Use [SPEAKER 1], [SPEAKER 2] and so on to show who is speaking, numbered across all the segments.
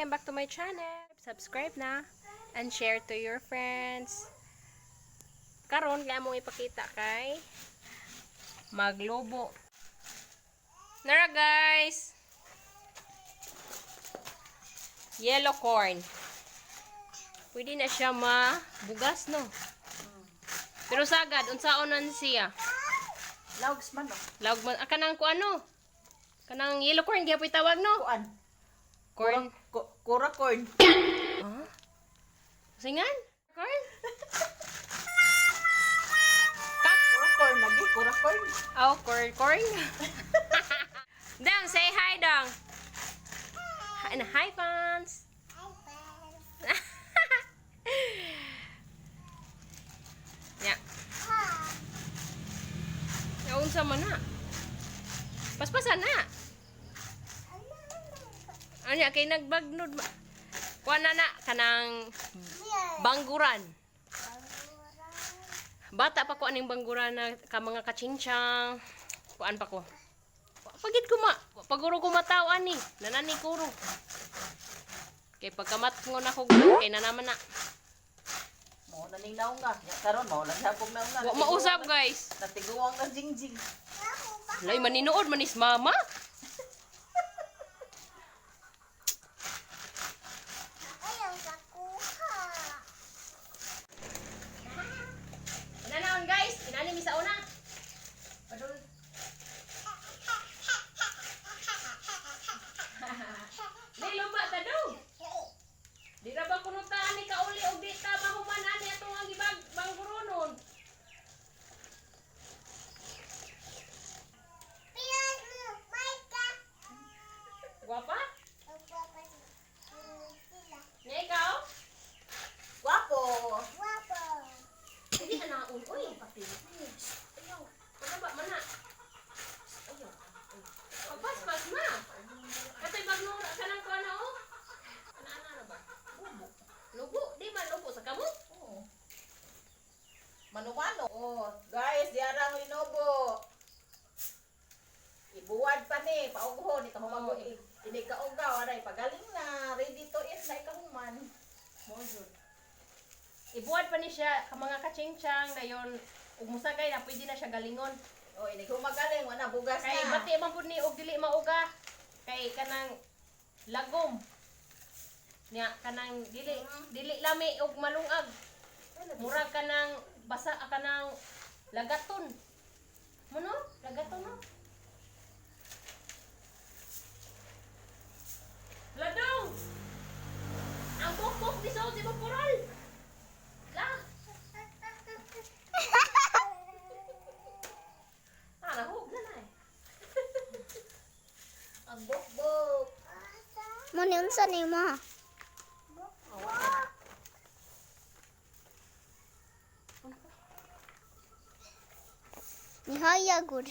[SPEAKER 1] Welcome back to my channel. Subscribe na and share to your friends. Karon kaya mo ipakita kay maglubo. Nara guys. Yellow corn. Pwede na siya mabugas no. Pero sagad unsaon nan siya?
[SPEAKER 2] Laugs man no.
[SPEAKER 1] Laog man kanang ku ano? Kanang yellow corn gyapon tawag no?
[SPEAKER 2] Kuan.
[SPEAKER 1] Corn.
[SPEAKER 2] Kura corn.
[SPEAKER 1] Huh? Singan? Corn?
[SPEAKER 2] Kura corn lagi, kura corn.
[SPEAKER 1] Oh, corn. Dang, say hi dong. Hi fans. Ya. Yaun sama na. Paspasan na. Anya kay nagbagnod ba? Kuan na kanang bangguran. Bata pa ko aning bangguran na ka mga kachinchang. Kuan pa ko. Pagid ko paguro ko mataw ani, nanani kuro. Kay pagkamat ngo na ko kay nanaman na.
[SPEAKER 2] Mo naning naong nga. Ya karon mo lang hapog naong nga.
[SPEAKER 1] Wa mausap guys.
[SPEAKER 2] Natiguang ka jingjing.
[SPEAKER 1] Lay maninood manis mama. Nanaon guys, inani mi sa una. Padul. Lilo ba ta do? Di ra ba kuno ta ani kauli og di ta mahuman ani atong ang gibag bangguronon. Guapa? Nya ikaw?
[SPEAKER 2] Guwapo.
[SPEAKER 1] Hindi ka naun. Uy, ayaw. Pagkaba man na. Ayaw. Pagpaspas na. Kato'y magnura ka ng kuha na o. Ano na ba?
[SPEAKER 2] Bubo.
[SPEAKER 1] Lubo. Di man lubo sa kamo?
[SPEAKER 2] Oo. Mano-mano. Oh, guys, diarang linobo. Ibuwad pa ni, paughon ito humago ini kaugaw aray pagaling na, ready to eat na ikahuman.
[SPEAKER 1] Mo jud. Ibuwad pa ni siya ka mga kachingchang dayon ug musagay na pwede na siya galingon.
[SPEAKER 2] Oh, ini humagaling wala bugas
[SPEAKER 1] Kay
[SPEAKER 2] na.
[SPEAKER 1] bati man pud ni og dili mauga. Kay kanang lagom. Nya kanang dili lami og malungag. Murag kanang basa kanang lagaton. Mono? Lagaton no? Ladong! Ang bukbuk ni Saud si Bapural! La! Nahug na na eh.
[SPEAKER 2] Ang bukbuk.
[SPEAKER 3] Mo ni unsa ni mo? Ni haya gud.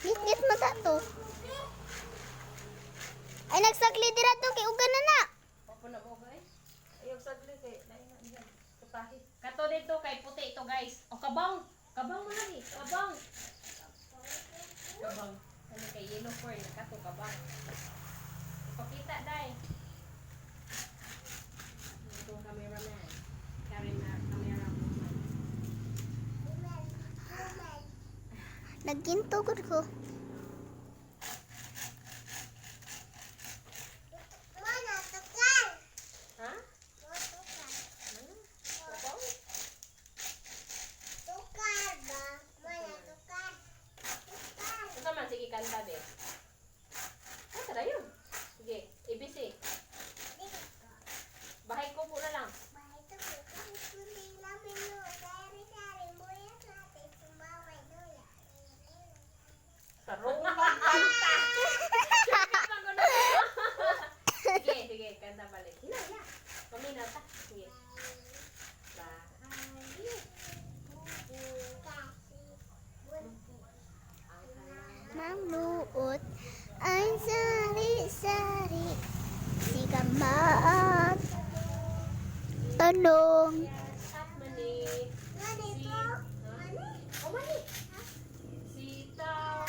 [SPEAKER 3] Ngit mo ta to. Ay nagsagli dira to kay ugan na.
[SPEAKER 1] Opo na mo guys.
[SPEAKER 2] Ayaw sagli kay naingan diyan. Putahi.
[SPEAKER 1] Kato dito kay puti ito guys. O kabang! Kabang mo lagi. Kabang! Kabang. Ano kay yellow corn. Kato kabang. Ipakita day. Itong cameraman. Camera woman.
[SPEAKER 3] Nagginto gud ko.
[SPEAKER 1] Ha? Kabang? Ito man, sige kanta be. Kanta na yun. Sige, ABC. Bahay ko po na lang.
[SPEAKER 2] Tarong kanta.
[SPEAKER 1] Sige, kanta balik. Hina. Paminaw ta. Sige.
[SPEAKER 3] Mamluot ay sari-sari si kambaan tanong
[SPEAKER 1] At mani. Oh, mani. Sitaw.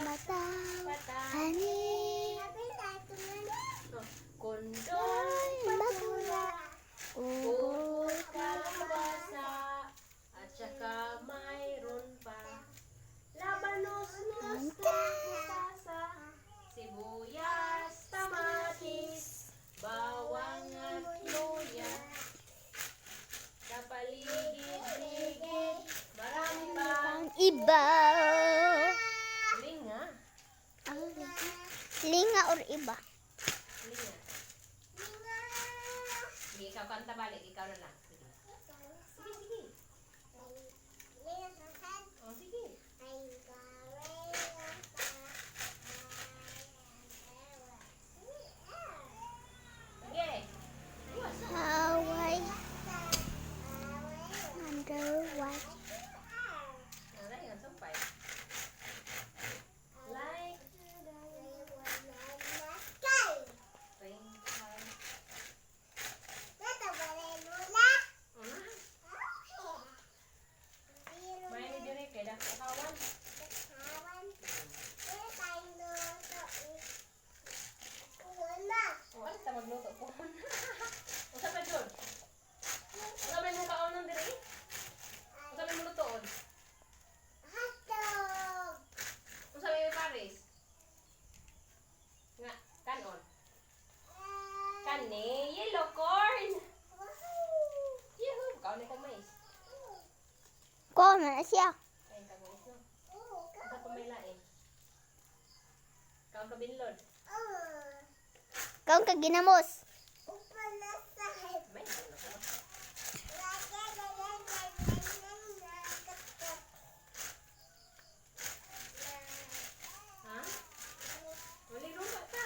[SPEAKER 3] mata
[SPEAKER 1] Patay.
[SPEAKER 3] ani iba.
[SPEAKER 1] Linga.
[SPEAKER 3] Ang linga or iba.
[SPEAKER 1] Linga. Sige, ikaw kanta balik. Ikaw na lang. Sige. Sige, sige. Oh, sige. Sige.
[SPEAKER 3] Hawaii. Underwater.
[SPEAKER 1] Ano yan? Sampay. Like. Twinkle. Main ni diri kay dak kawan. Oh, ano sa magluto po? Usa pa jud. Usa may mo kaon nang diri? Usa may mo lutoon? Usa may pares? Nga, kanon. Kani, yellow corn. Yuhu, kaon ni kong mais.
[SPEAKER 3] Ko na siya.
[SPEAKER 1] Kain ka mais no. Usa pa may lain. Kaon ka binlod.
[SPEAKER 3] Kaon ka ginamos.
[SPEAKER 1] May ano ko. Ha? Wali lupa ta.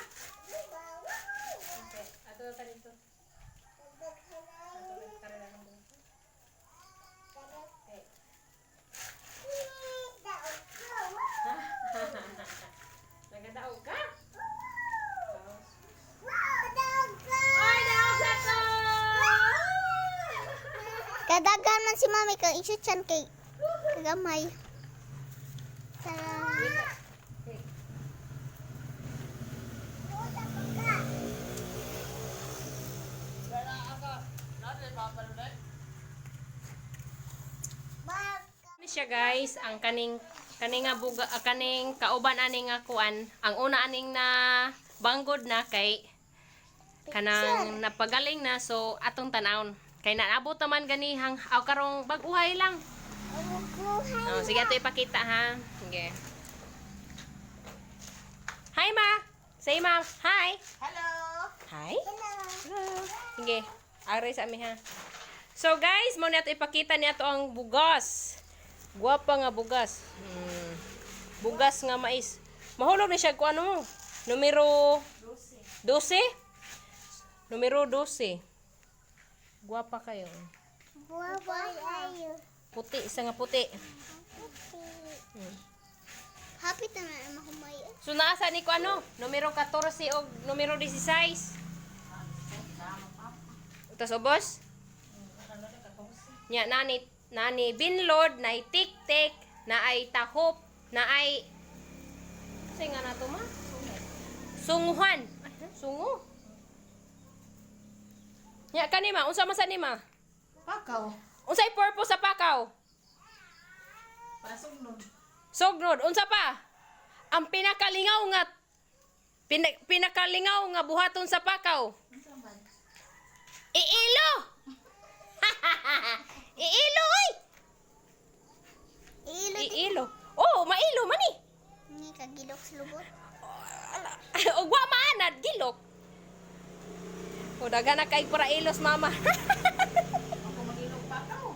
[SPEAKER 1] Okay, ato ta dito. Ato ta rin lang dito. Okay. Nagadaog ka? Ay, daog sa to!
[SPEAKER 3] Kadagan man si mami kang isyutsan kay kagamay. Tara.
[SPEAKER 1] Okay. Ano siya guys, ang kaning nga buga kaning kauban aning nga kuan, ang una aning na banggod na kay kanang napagaling na so atong tanawon. Kay naabot naman ganihang aw karong bag-uhay lang. Oh, sige ato ipakita ha. Sige. Hi ma. Say ma'am, hi.
[SPEAKER 2] Hello.
[SPEAKER 1] Hi. Hello. Sige. Aray sa amin ha. So guys, mo na ito ipakita niya to ang bugas. Guwapa nga bugas. Bugas nga mais. Mahulog na siya kung ano mo. Numero 12. Numero 12. Guwapa kayo.
[SPEAKER 3] Buwabay ayo.
[SPEAKER 1] Puti, isa nga puti.
[SPEAKER 3] Happy na na mahumay.
[SPEAKER 1] So naasa ni ko ano? Numero 14 o numero 16. Tapos ubos? Nya nani binlod, na tik-tik, na ay tahop, na ay say nga nato ma? Sunguhan. Sungu. Nya kanima, unsa man sa nima?
[SPEAKER 2] Pakaw.
[SPEAKER 1] Unsay purpose sa pakaw?
[SPEAKER 2] Pasugnod.
[SPEAKER 1] Sognod, unsa pa? Ang pinakalingaw nga pinakalingaw nga buhaton sa pakaw. Iilo. Iilo oy. Iilo. Oh, mailo man ni.
[SPEAKER 3] Ni kagilok sa lubot.
[SPEAKER 1] Og wa maanad gilok. O daga na kay para ilos mama.
[SPEAKER 2] Ako magilog pakaw.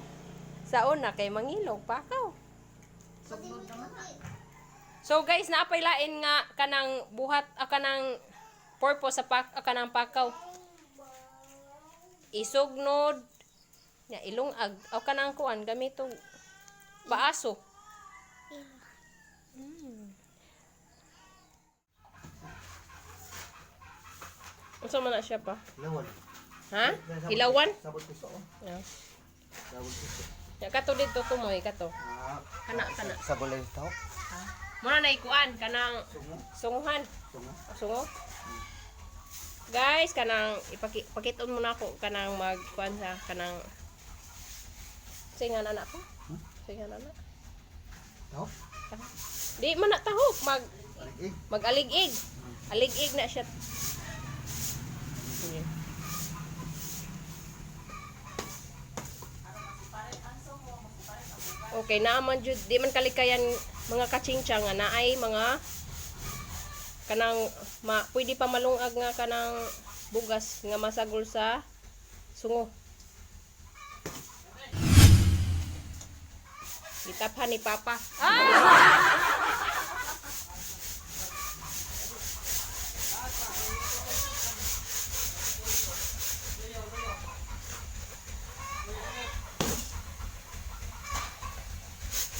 [SPEAKER 1] Sa una kay mangilog pakaw.
[SPEAKER 2] Sugnod naman na.
[SPEAKER 1] So guys, naapay lain nga kanang buhat kanang purpose sa kanang pakaw. Isugnod nya ilungag o kanang kuan gamitong paaso. Unsa man na siya pa?
[SPEAKER 4] Lawan.
[SPEAKER 1] Ha? Hilawan?
[SPEAKER 4] Sabot piso.
[SPEAKER 1] Yeah.
[SPEAKER 4] Sabot piso.
[SPEAKER 1] Ya kato dito kumoy kato. Kana.
[SPEAKER 4] Sa bulay tao.
[SPEAKER 1] Muna na ikuan kanang
[SPEAKER 4] Sungo.
[SPEAKER 1] sunguhan.
[SPEAKER 4] Sungo.
[SPEAKER 1] Sungo. Guys, kanang ipakiton mo na ako kanang magkuan sa kanang singan anak ko. Singan anak.
[SPEAKER 4] Tao.
[SPEAKER 1] Di man na tahok
[SPEAKER 4] Alig.
[SPEAKER 1] mag-alig-ig. Alig-ig na siya. Sige. O Okay, naaman jud di man kalikayan mga kachingchang nga naay mga kanang pwede pa malungag nga kanang bugas nga masagol sa sungo. Gitaphan ni Papa.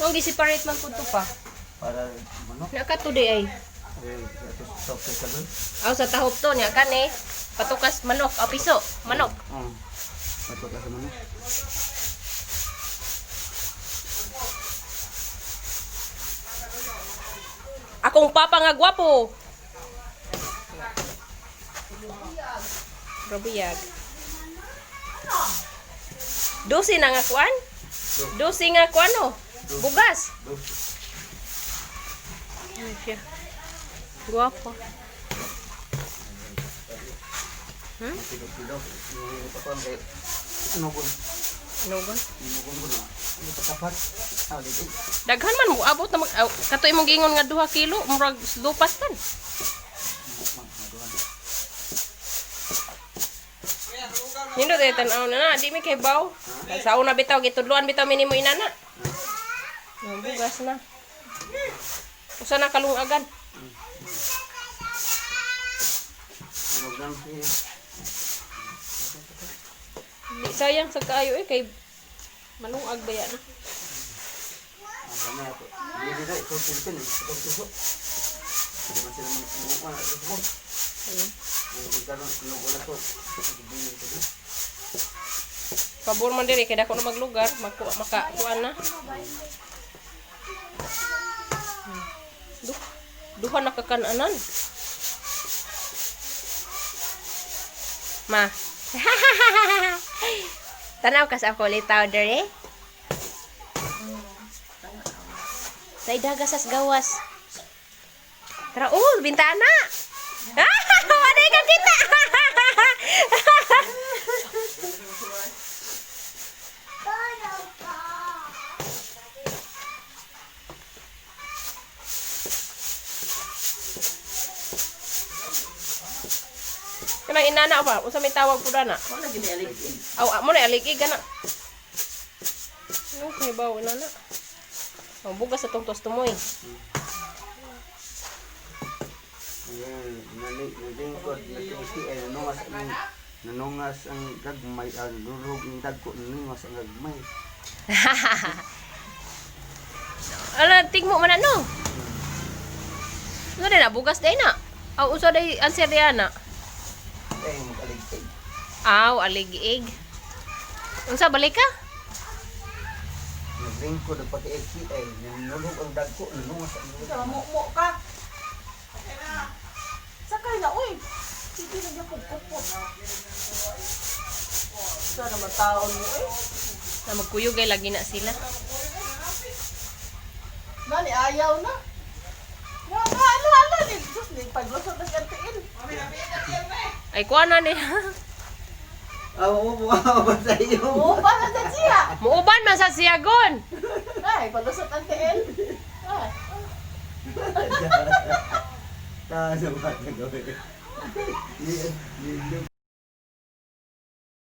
[SPEAKER 1] Nung gi-separate man pud to pa.
[SPEAKER 4] Para manok.
[SPEAKER 1] Naka today ay.
[SPEAKER 4] Ito soft sa doon.
[SPEAKER 1] Aw sa tahop to nya kani patukas manok o piso manok.
[SPEAKER 4] Ito ka sa manok.
[SPEAKER 1] Akong papa nga gwapo. Robiyag. Dosi na nga kuan? Dosi nga kuan no? Bugas. Ano siya? Gwapo.
[SPEAKER 4] Pilok-pilok. Ito ko ang kay inugon.
[SPEAKER 1] Inugon?
[SPEAKER 4] Inugon ko na. Ito patapat. Dito.
[SPEAKER 1] Daghan man mo abot na kato imong gingon nga 2 kilo murag lupas tan. Nindo day tan-aw na di mi kay baw. Sa una bitaw gitudloan bitaw minimo inana. Ang bugas na. Usa na kalungagan.
[SPEAKER 4] Inugon siya.
[SPEAKER 1] Di sayang sa kaayo kay malungag ba yan?
[SPEAKER 4] Ano ako? Hindi na ito Philippine. Ito suso. Hindi man sila magkukuha. Ito po. Ang karon inugon na to.
[SPEAKER 1] Pabor man diri kay dako na maglugar, makakuan na. Duha na kakananan. Ma. Tanaw ka sa ako litaw dere. Sa idaga sas gawas. Tara, bintana. Waday ka kita. Kanang inana pa, unsa may tawag pud ana?
[SPEAKER 2] Wala gini aligin.
[SPEAKER 1] Aw, mo na aligig kana. Ano kay bawo inana? Ang bugas sa tong tostomoy.
[SPEAKER 4] Nalingkod, natingisi ay nanungas ang gagmay, ang durog ng dagko, nanungas ang gagmay.
[SPEAKER 1] Ala, tingmo man ano? Ano na bugas day na? Aw, usa day answer day ana.
[SPEAKER 4] Ay, mag-aligtig.
[SPEAKER 1] Aw, aligig. Unsa balik ka?
[SPEAKER 4] Nalingkod, ang pati-iki ay nanulog ang dagko, nanungas ang
[SPEAKER 2] Sa
[SPEAKER 4] gagmay.
[SPEAKER 2] mo ka. Sakay na uy. Sige na gyud pupupot. Sa naman taon mo eh.
[SPEAKER 1] Na magkuyugay lagi na sila.
[SPEAKER 2] Nani ayaw na. Hala ni Diyos ni paglusot ng kantiin.
[SPEAKER 1] Ay kuha na ni.
[SPEAKER 4] Oo, buka sa iyo.
[SPEAKER 2] Oo, para sa siya.
[SPEAKER 1] Muuban man sa siyagon.
[SPEAKER 2] Ay, paglusot ng tiin. Ay.
[SPEAKER 4] Taas ang bata gawin.